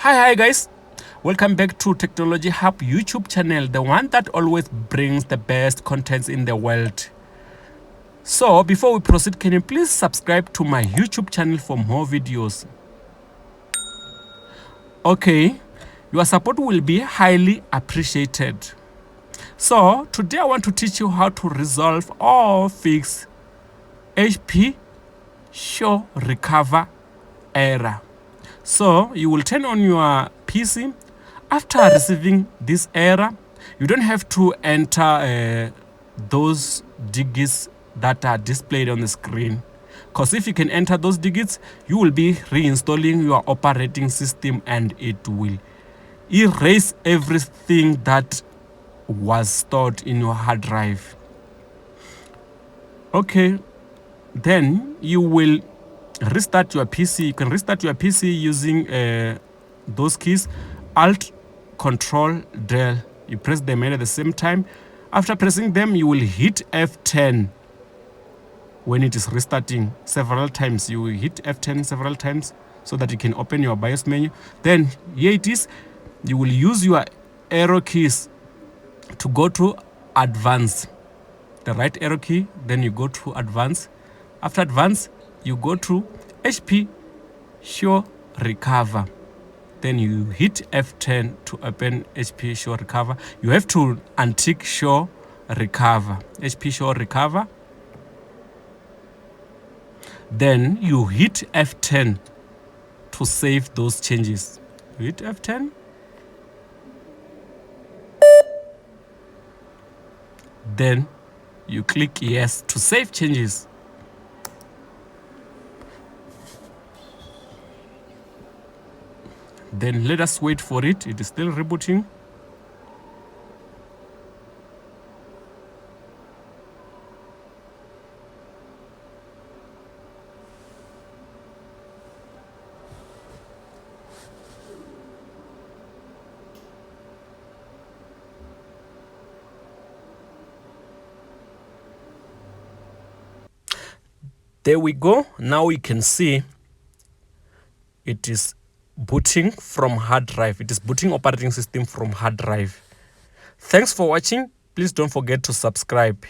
Hi guys, welcome back to Technology Hub YouTube channel, the one that always brings the best contents in the world. So before we proceed, can you please subscribe to my YouTube channel for more videos? Okay, your support will be highly appreciated. So today I want to teach you how to resolve or fix HP show recover error. So you will turn on your PC. After receiving this error, you don't have to enter those digits that are displayed on the screen, because if you can enter those digits, you will be reinstalling your operating system and it will erase everything that was stored in your hard drive. Okay, then you will restart your PC. You can restart your PC using those keys, Alt, Control, Del. You press them at the same time. After pressing them, you will hit F10 when it is restarting several times. You will hit F10 several times so that you can open your BIOS menu. Then here it is. You will use your arrow keys to go to Advanced. The right arrow key, then you go to Advanced. After Advanced, you go to HP Show Recover. Then you hit F10 to open HP Show Recover. You have to untick Show Recover, HP Show Recover. Then you hit F10 to save those changes. You hit F10. Then you click Yes to save changes. Then let us wait for it. It is still rebooting. There we go. Now we can see it is booting from hard drive. It is booting operating system from hard drive. Thanks for watching. Please don't forget to subscribe.